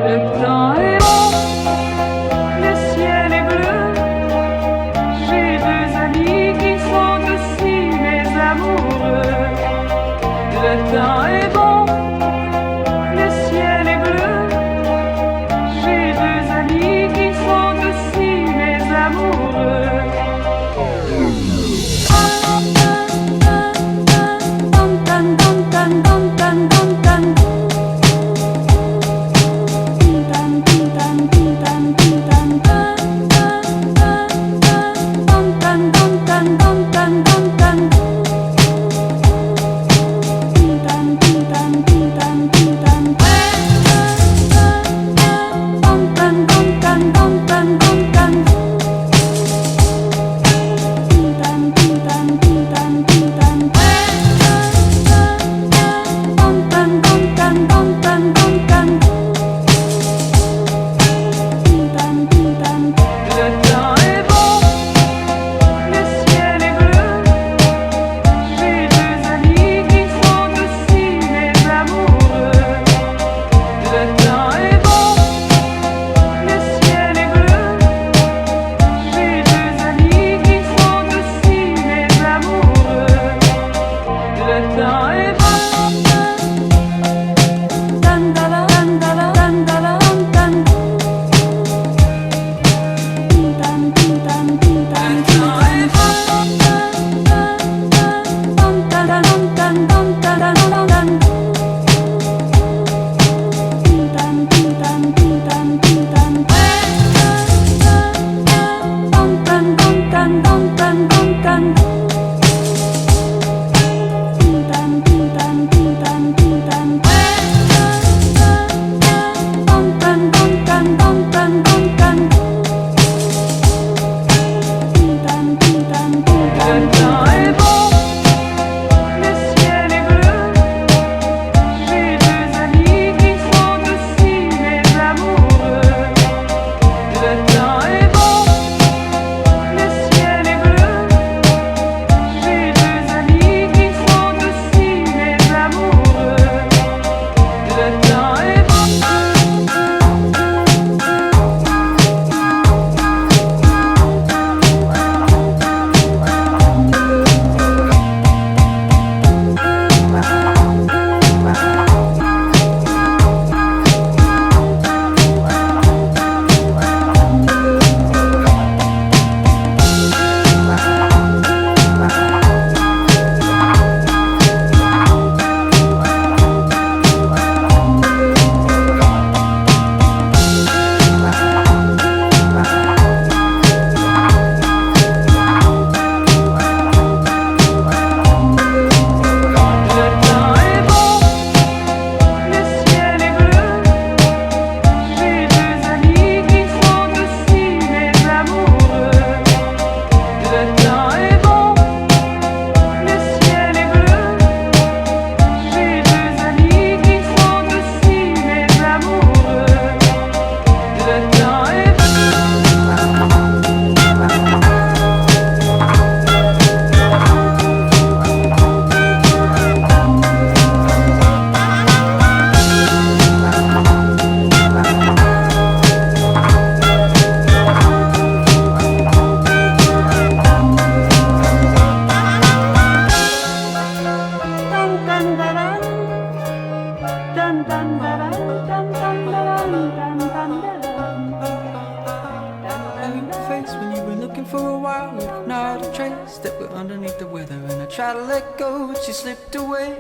Le temps est beau, le ciel est bleu. J'ai deux amis qui sont aussi mes amoureux. Le temps est beau, le ciel est bleu. J'ai deux amis qui sont aussi mes amoureux.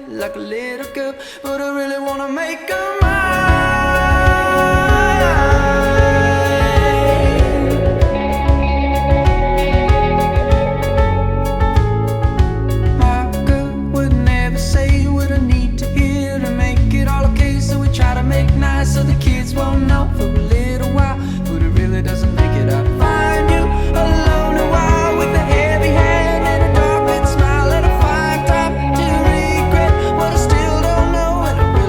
Like a little girl, but I really wanna make her mine. My girl would never say what I need to hear to make it all okay, so we try to make nice so the kids won't know for a little while, but it really doesn't make it out. Find you alone a while with a heavy hand and a dark red smile and a fire top to regret, but I still don't know what I really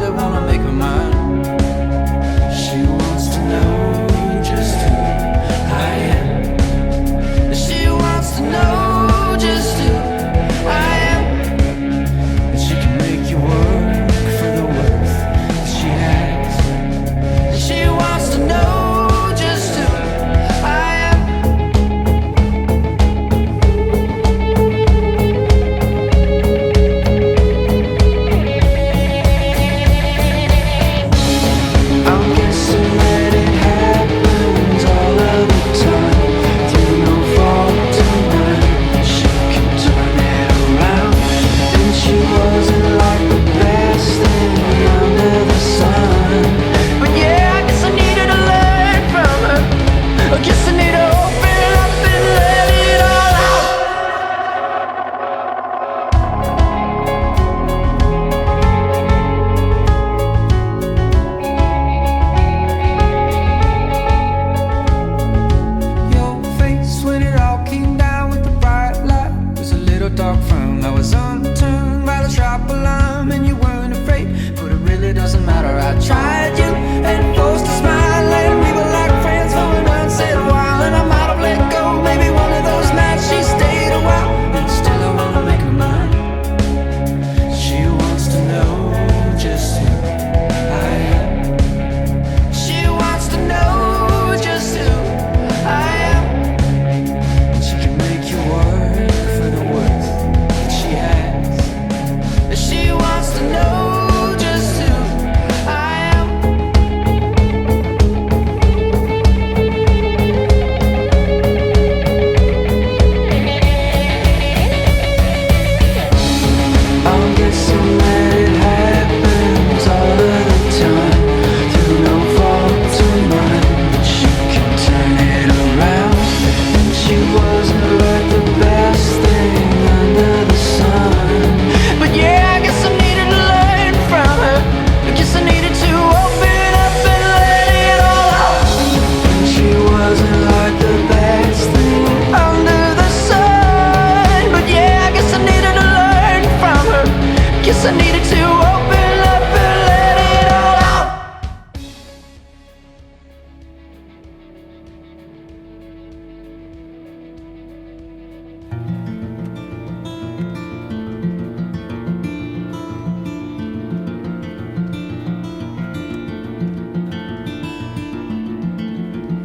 I needed to open up and let it all out.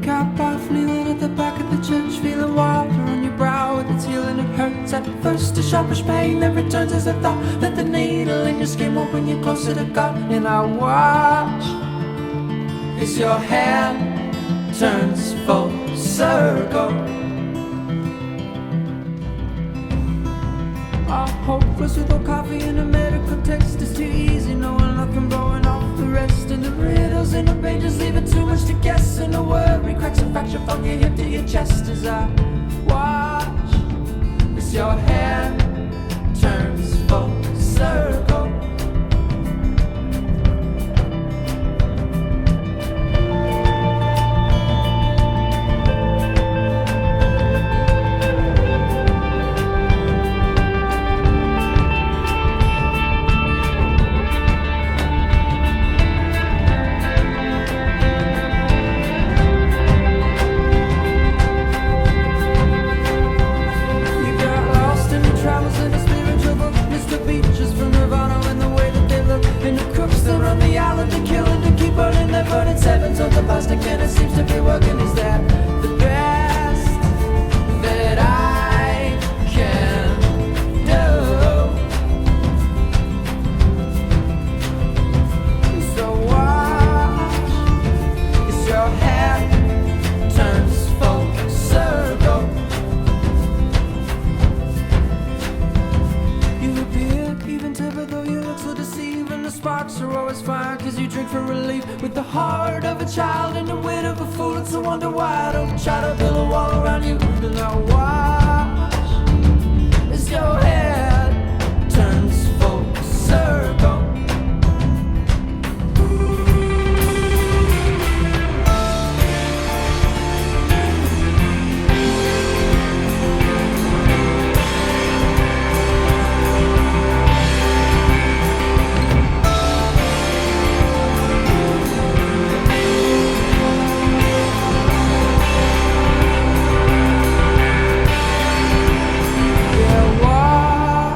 Cap off, kneeling at the back of the church, feeling water on your brow with its healing. It hurts at first, a sharpish pain, then returns as a thought that the needle in your skin will bring you closer to God. And I watch as your hand turns full circle. I'm hopeless without coffee and a medical text. It's too easy knowing nothing blowing off the rest. And the riddles in the pages leaving too much to guess. And the worry cracks a fracture from your hip to your chest as I watch as your hand turns full circle. Sevens on the plastic and it seems to be working. Is that the best that I can do? So watch as your head turns full circle. You appear even tempered though you look so deceiving. The sparks are always fire cause you drink for relief. With the heart of a child and the wit of a fool, it's a wonder why I don't try to build a wall around you. And I watch as your head turns full circle. Yeah, watch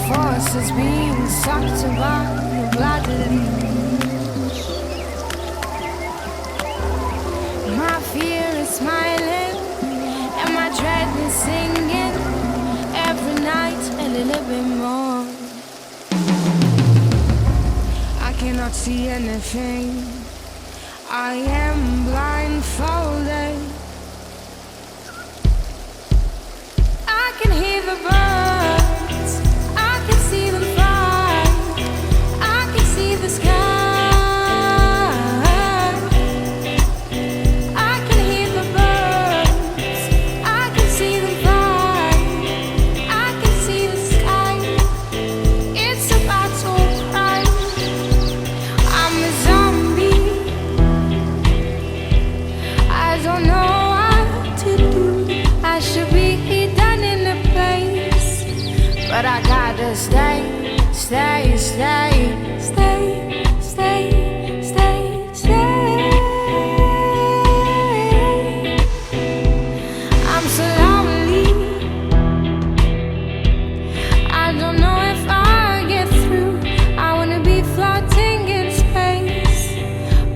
forces being sucked by your blood. My fear is smiling and my dread is singing every night a little bit more. I cannot see anything, I am blindfolded. I can hear the birds, I can see them fly, I can see the sky. I can hear the birds, I can see them fly, I can see the sky. It's about to cry. I'm a zombie, I don't know what to do. I should be done in a place, but I gotta stay, stay, stay, stay, stay, stay, stay. I'm so lonely, I don't know if I'll get through. I wanna be floating in space,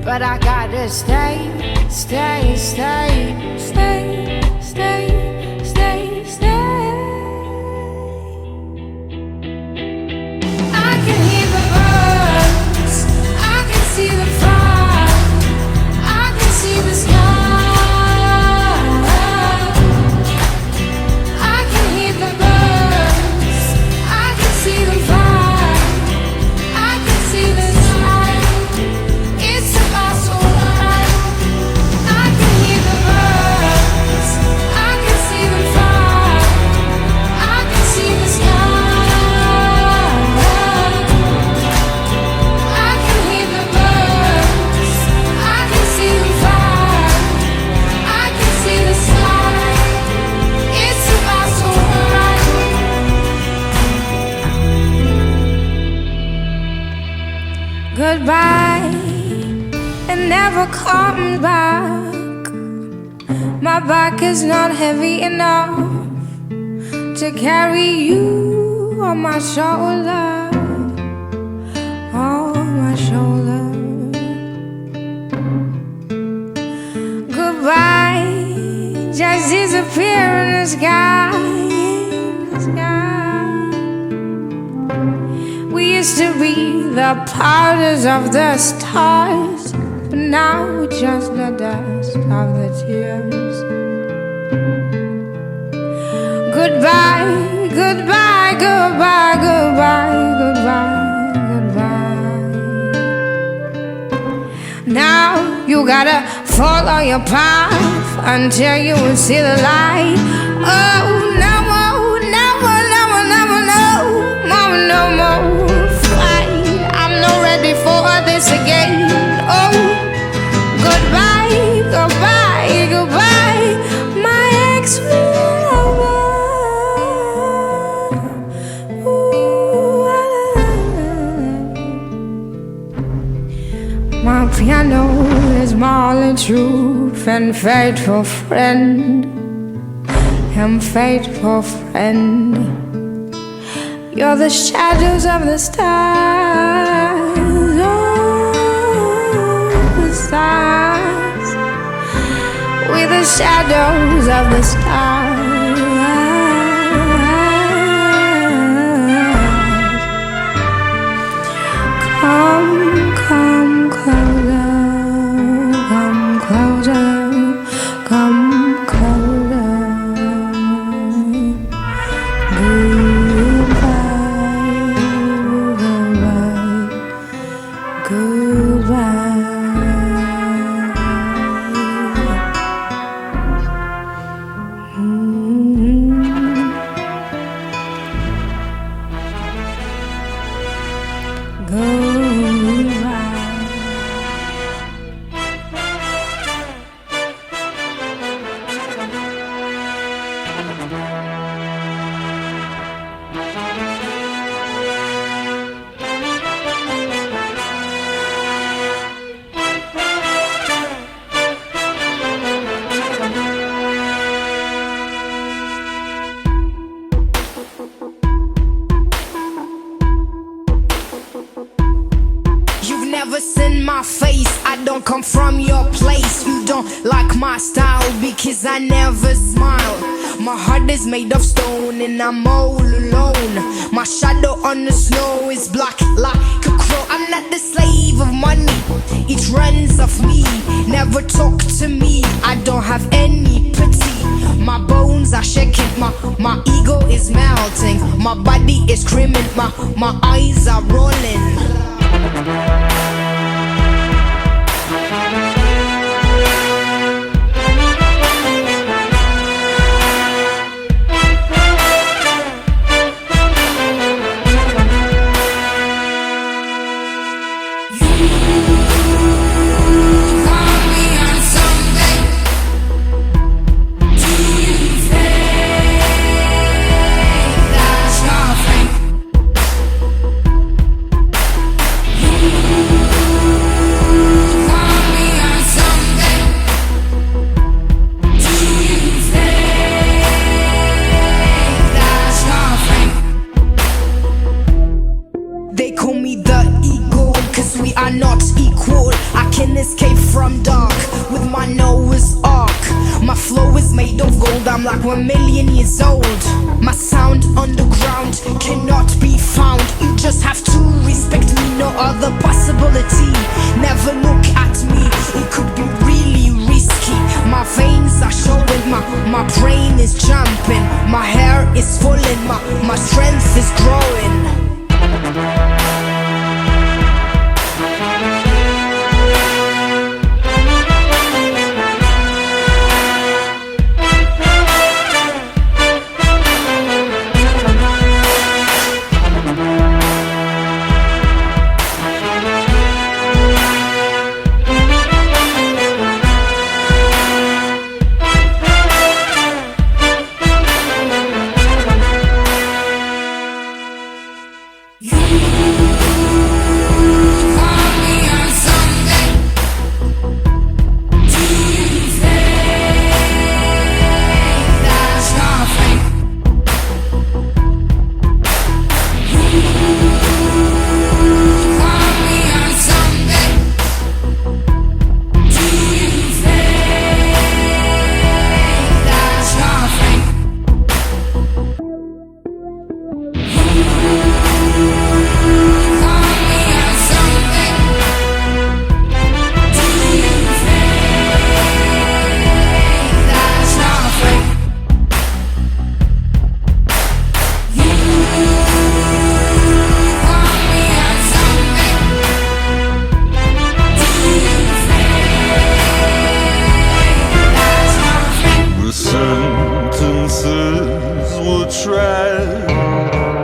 but I gotta stay, stay, stay, stay, stay, stay, stay. I can hear the birds, I can see the fire, I can see the sky. I can hear the birds, I can see the fire, I can see the sky. It's about to cry. I can hear the birds, I can see the fire, I can see the sky. I can hear the birds, I can see the fire, I can see the sky. It's about to cry. Goodbye, and never come back. My back is not heavy enough to carry you on my shoulder, on my shoulder. Goodbye, just disappear in the sky, in the sky. We used to be the powders of the stars, but now we're just the dust of the tears. Goodbye, goodbye, goodbye, goodbye, goodbye, goodbye. Now you gotta follow your path until you will see the light. Oh, no more, no more, no more, no more, no more, no more fight. I'm not ready for this again. Oh, goodbye, goodbye, goodbye, my ex-lover. My piano is my only truth and faithful friend, and faithful friend. You're the shadows of the stars, oh, the stars. We're the shadows of the stars. Come, come closer, come closer, come closer. Goodbye, goodbye, goodbye. my face, I don't come from your place. You don't like my style because I never smile. My heart is made of stone and I'm all alone. My shadow on the snow is black like a crow. I'm not the slave of money, it runs off me. Never talk to me, I don't have any pity. My bones are shaking, my ego is melting. My body is screaming, my eyes are rolling. They call me the ego, cause we are not equal. I can escape from dark with my Noah's ark. My flow is made of gold, I'm like 1,000,000 years old. My sound underground cannot be found. You just have to respect me, no other possibility. Never look at me, it could be really risky. My veins are showing, my brain is jumping. My hair is falling, my strength is growing.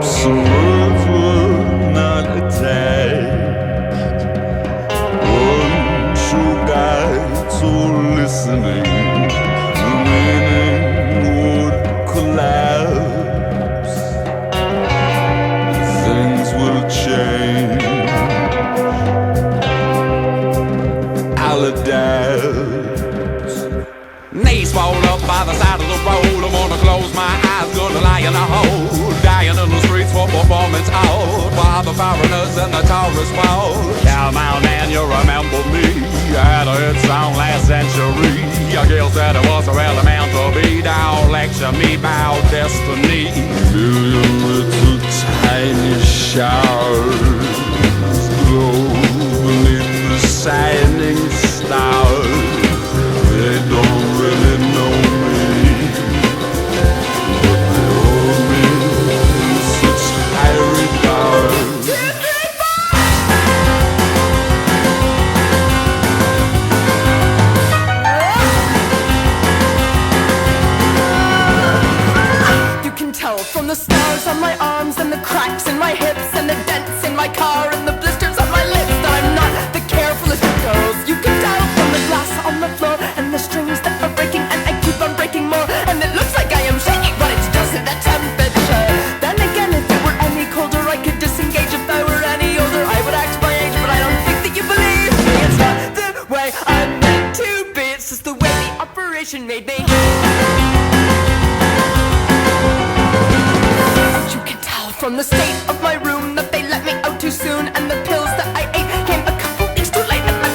Some words were not attached. One true guide, so listening, the meaning would collapse. Things will change. I'll adapt. Knees fall up by the side of the road. I wanna close my eyes, gonna lie in a hole. Dying in the streets for performance out. While the foreigners and the tourists fall. Come on and you remember me. I had a hit song last century. I guess that it was well meant to be. Don't lecture me about destiny. Million little tiny showers glow beneath the shining stars. They don't really know me, but they hold me in such high regard. You can tell from the scars on my arms and the cracks in my hips and the dents in my car and the blisters on my lips that I'm not the carefulest of girls. You can tell from the glass on the floor and the strings that are breaking, and I keep on breaking more, and it looks like I am shaking, but it's just at that temperature. Then again, if it were any colder, I could disengage. If I were any older, I would act my age, but I don't think that you believe me. It's not the way I'm meant to be, it's just the way the operation made me. You can tell from the state of my room that they let me out too soon, and the pills that I ate came a couple weeks too late, and my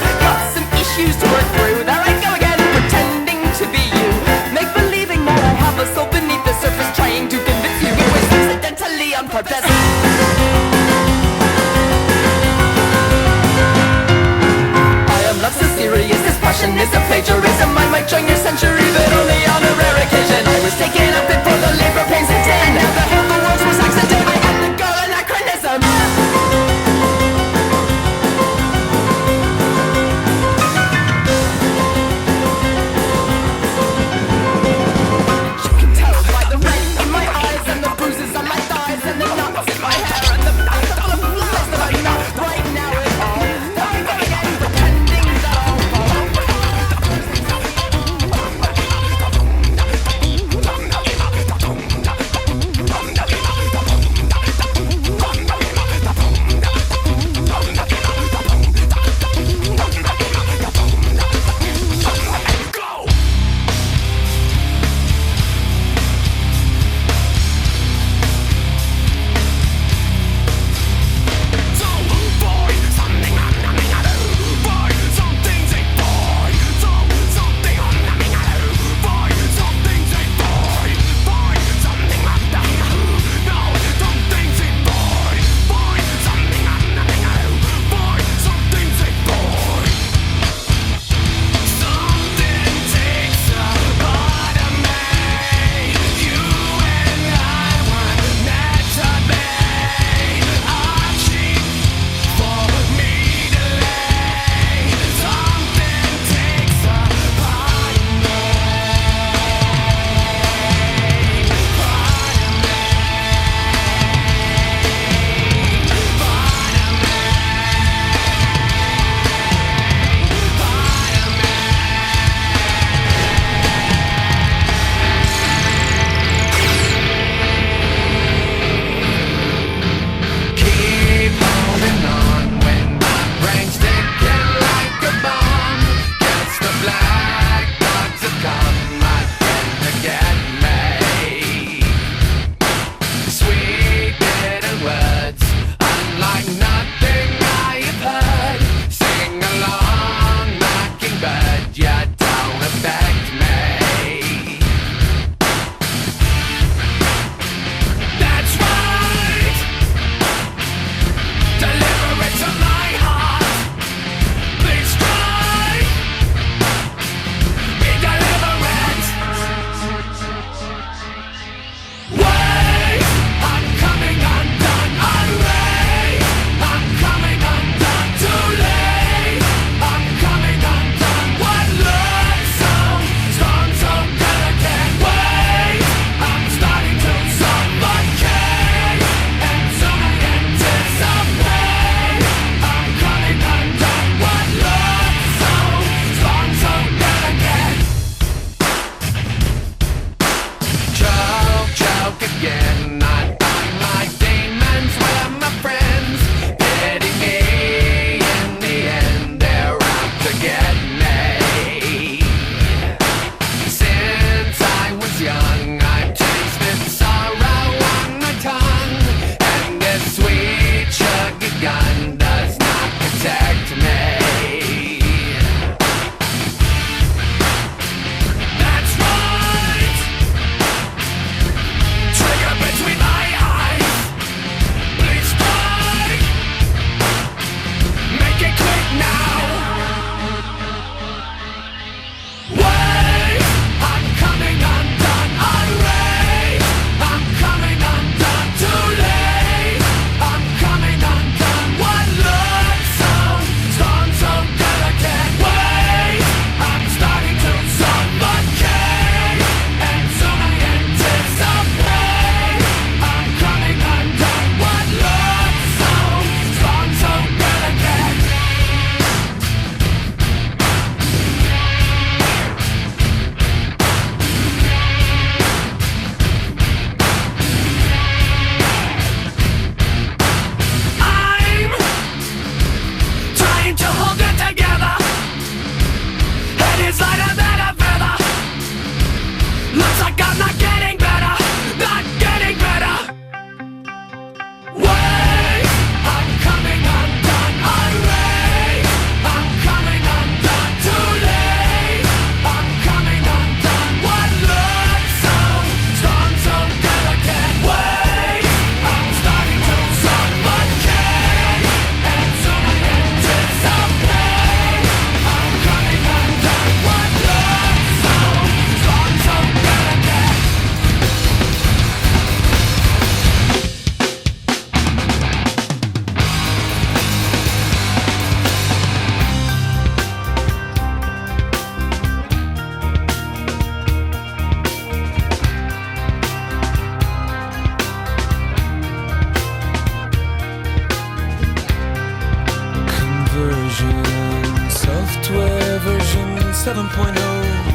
7.0.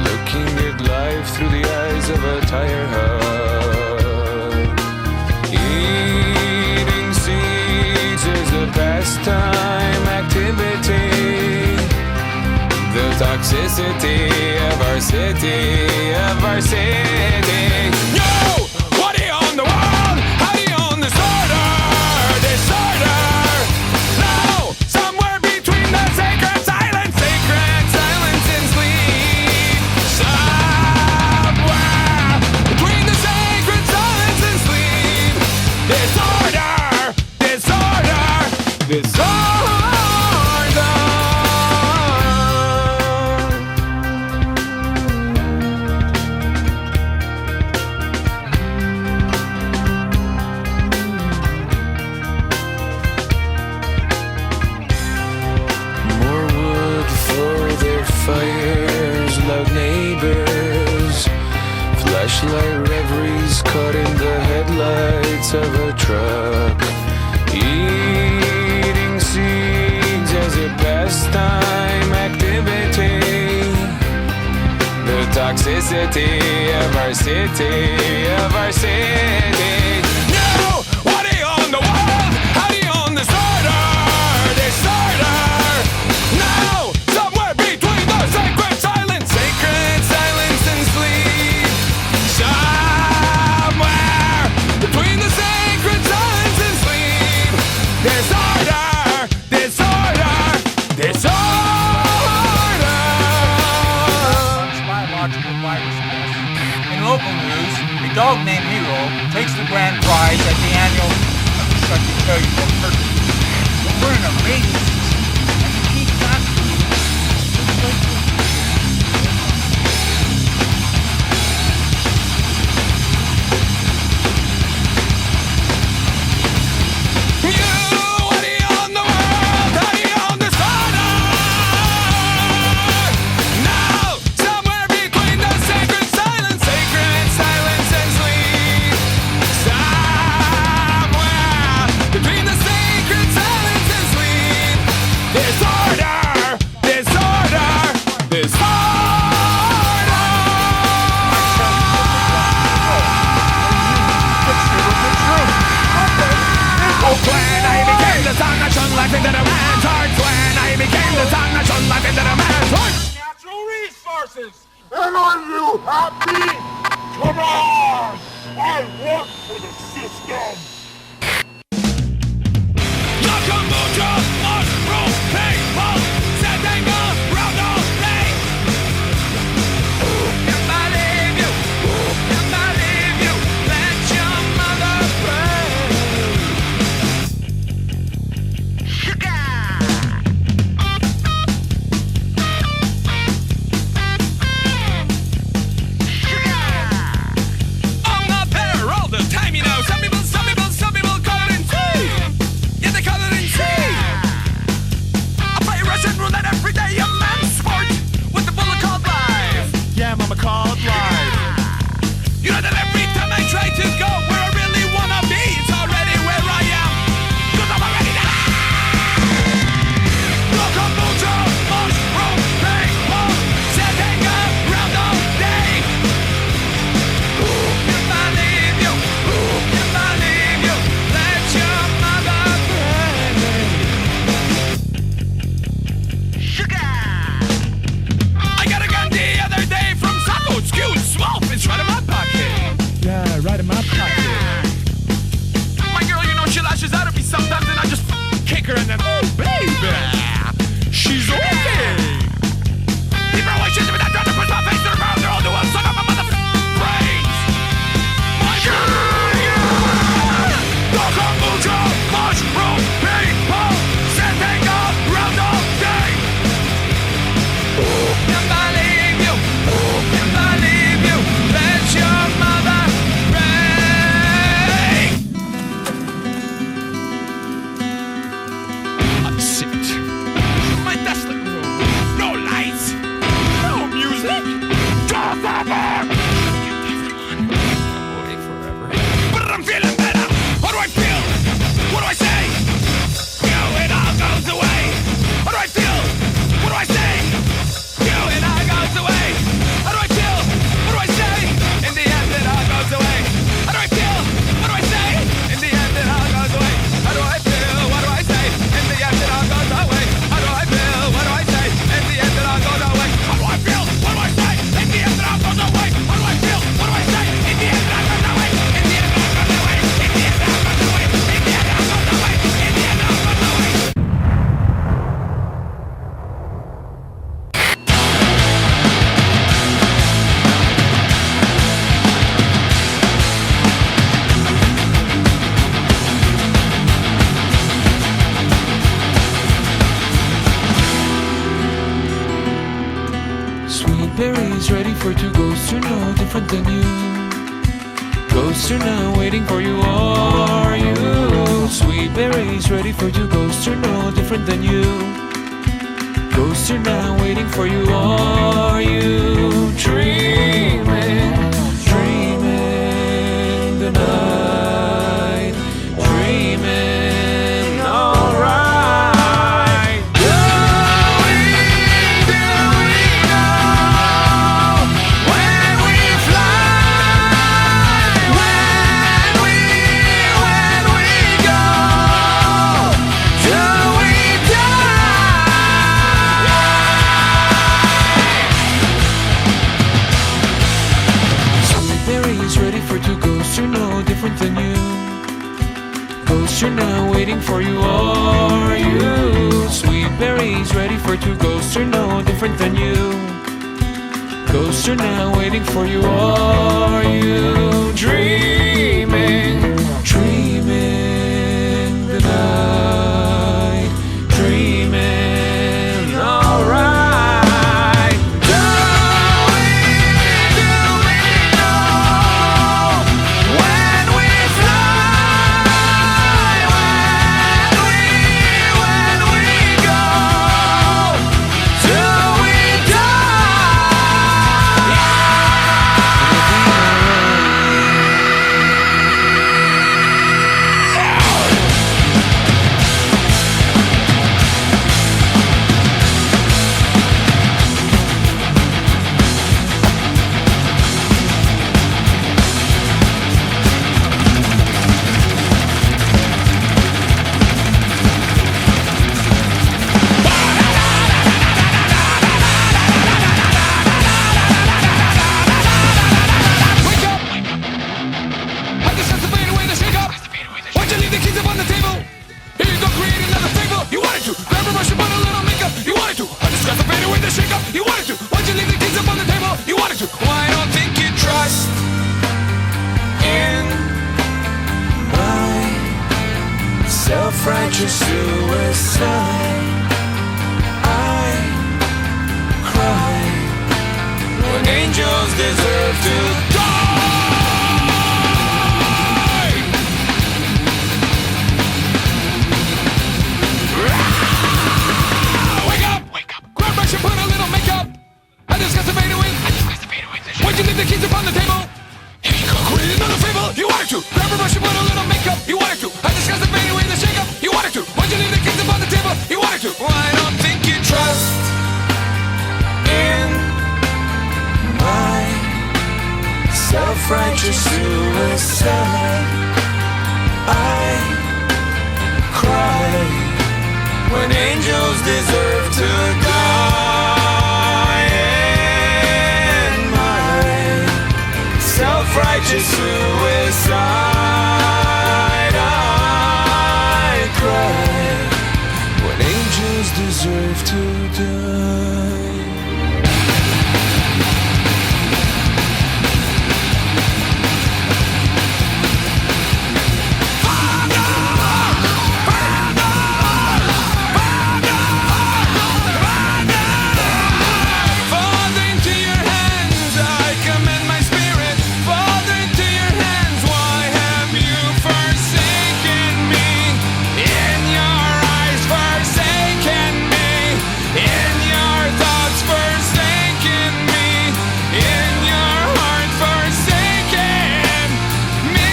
Looking at life through the eyes of a tire hub. Eating seeds is a pastime activity. The toxicity of our city, Yo! What do you own the world? How do you own disorder? Now, somewhere between the sacred silence and sleep. Somewhere between the sacred silence and sleep. Disorder. Fires, loud neighbors, flashlight reveries caught in the headlights of a truck. Eating seeds as a pastime activity. The toxicity of our city, No! What do you own the world? How do you own disorder? Now! Sacred silence and sleep. Somewhere between the sacred silence and sleep. Disorder. Biological virus test. In local news, a dog named Nero takes the grand prize at the annual. I'm just trying to tell you what purpose. We're in a rating season, and the key factor is into the man's heart. When I became the sun that shone life into the man's heart. Natural resources. And are you happy? Come on! I work for the system. Locomojo, mushroom, people, setting around all day. If I leave you, let your mother pray. I'm not there all the time, you know. Some people for two ghosts who know different than you. Ghosts are now waiting for you, are you? Sweet berries ready for two ghosts who know different than you. Ghosts are now waiting for you, are you? Dreaming, dreaming the night, dreaming alright. Do we know when we fly, when we go? Do we Sweet berries ready for two ghosts who know different than you. Ghosts are now waiting for you, are you? Sweet berries ready for two ghosts who know different than you. Ghosts are now waiting for you, are you? Dreaming, dreaming the night, dreaming alright. Do we know when we fly, when we go? Do we Wake up! I just have to fade away the shake up. Why'd you leave the keys up on the table? Here you go, create another fable. You wanted to grab a brush and put a little makeup. You wanted to. I just got to fade away the shake up. You wanted to. Why'd you leave the keys up on the table? You wanted to. Well, I don't think you trust in my self-righteous suicide. I cry when angels deserve to die. Wake up! Grab brush and put a little makeup. I just got to fade away. Why'd you leave the keys upon the table? Here you go, create another fable. You wanted to. Grab a brush and put a little makeup. You wanted to. I just got to fade away the shake up. You wanted to. Why'd you leave the keys upon the table? You wanted to. Well, I don't think you trust in my self-righteous suicide. I cry when angels deserve to die. In my self-righteous suicide, I cry when angels deserve to die. Father, into your hands I commend my spirit. Father, into your hands, why have you forsaken me? In your eyes, forsaken me. In your thoughts, forsaken me. In your heart, forsaken me.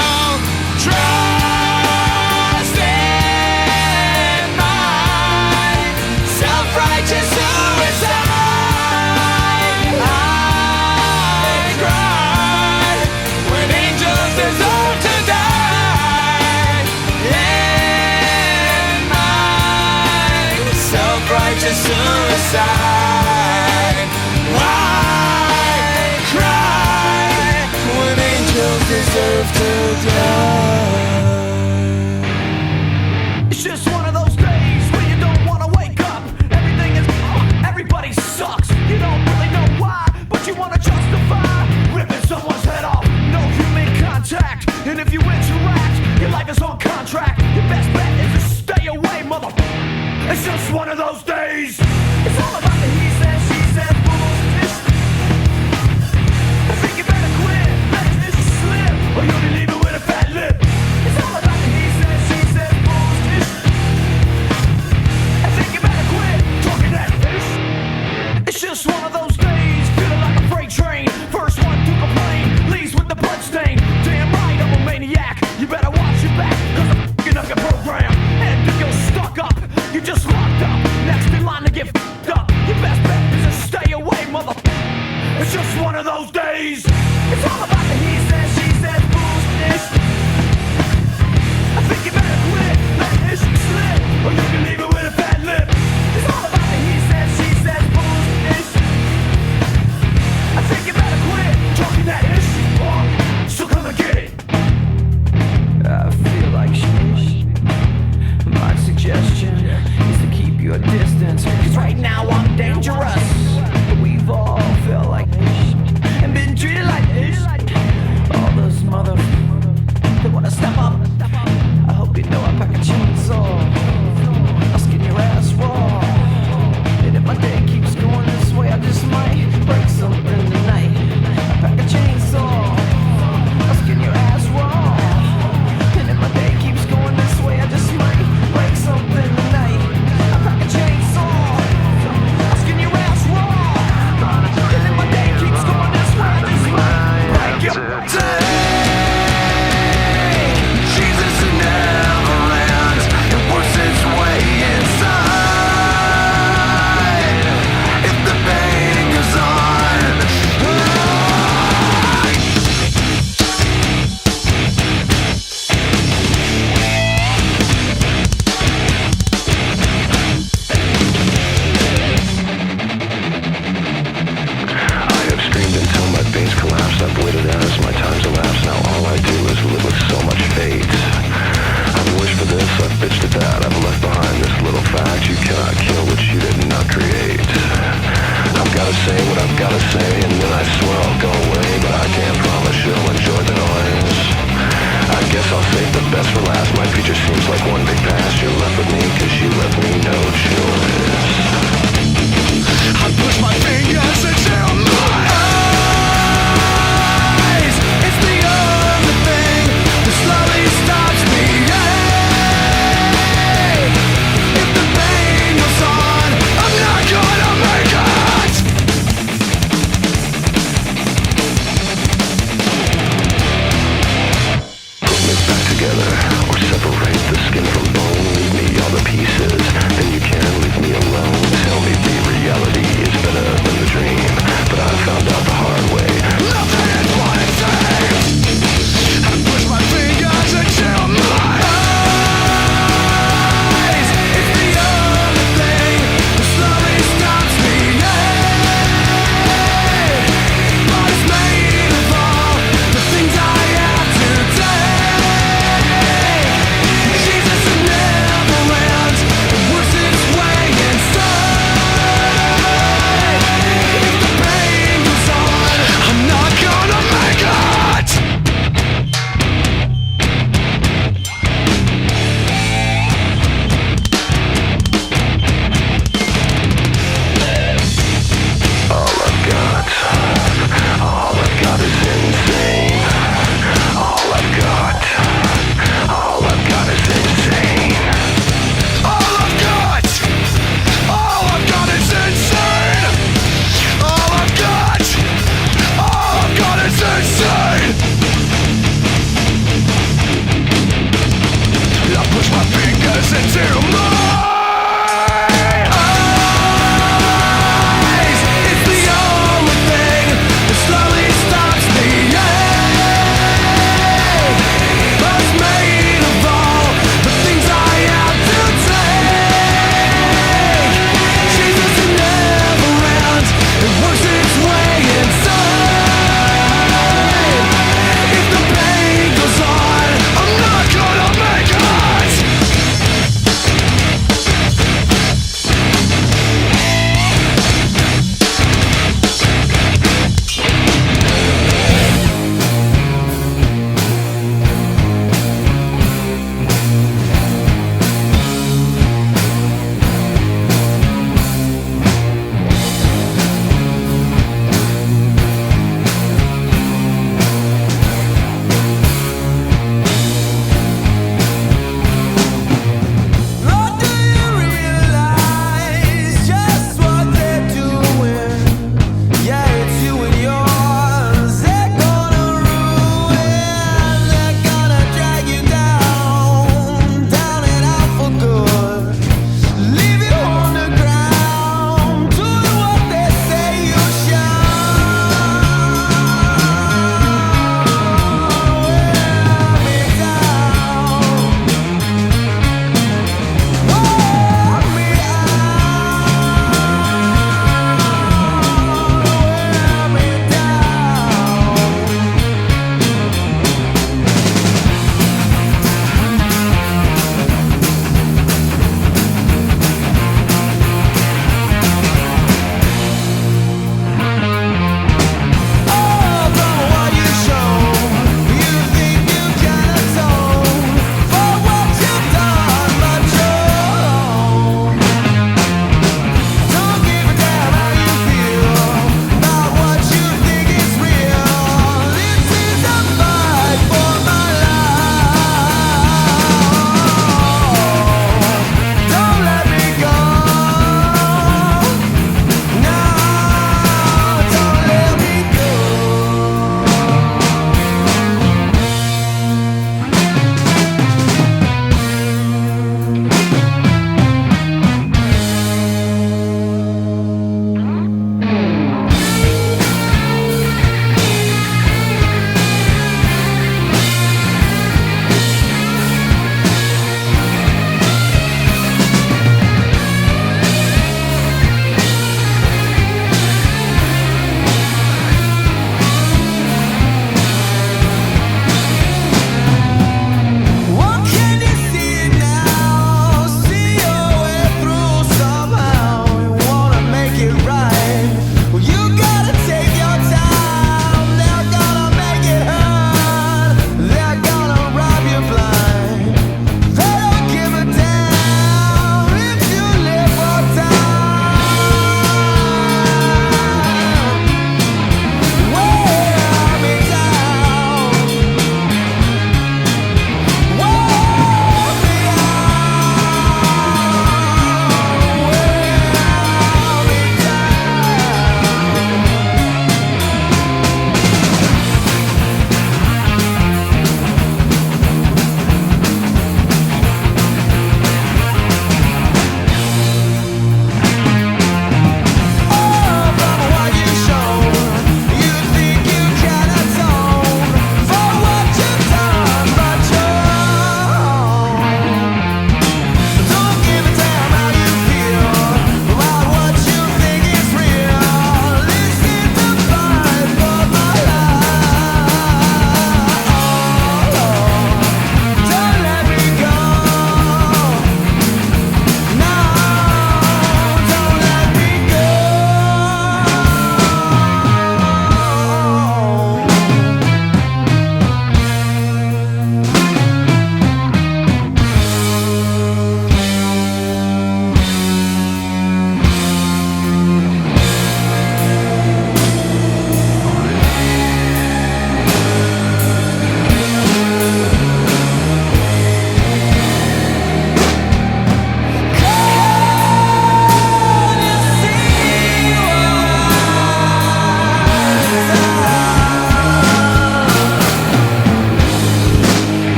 Oh, trust in my self-righteous suicide. I cry when angels deserve to die. In my self-righteous suicide, I cry when angels deserve to die. It's just one of those days where you don't want to wake up. Everything is everybody sucks. You don't really know why, but you want to justify ripping someone's head off. No human contact, and if you interact, your life is on contract. Your best bet is to stay away, motherfucker. It's just one of those days. It's all about the he said, she said, bullshit. take. Jesus in Neverland, it works its way inside. If the pain goes on, I've waited as my time's elapsed. Now all I do is live with so much fate. I've wished for this, I've bitched at that. I've left behind this little fact: you cannot kill what you did not create. I've gotta say what I've gotta say, and then I swear I'll go away, but I can't promise you'll enjoy the noise. I guess I'll save the best for last. My future seems like one big past. You're left with me cause you left me no choice. I push my fingers into my eyes. It's the only thing that slowly stops me. Hey, if the pain goes on, I'm not gonna make it. Put me back together, or separate the skin from bone. Leave me all the pieces, then you can leave me alone. Tell me the reality is better than the dream, but I found out the hard way. Nothing is what it seems. I push my fingers into my eyes. It's the only thing that slowly stops me. Hey, but it's made of all the things I have to take. Jesus in Neverland, it works its way inside. If the pain goes on, I'm not gonna make it. All I've got is insane. All I've got is insane. All I've got is insane. All I've got is insane. I push my fingers into my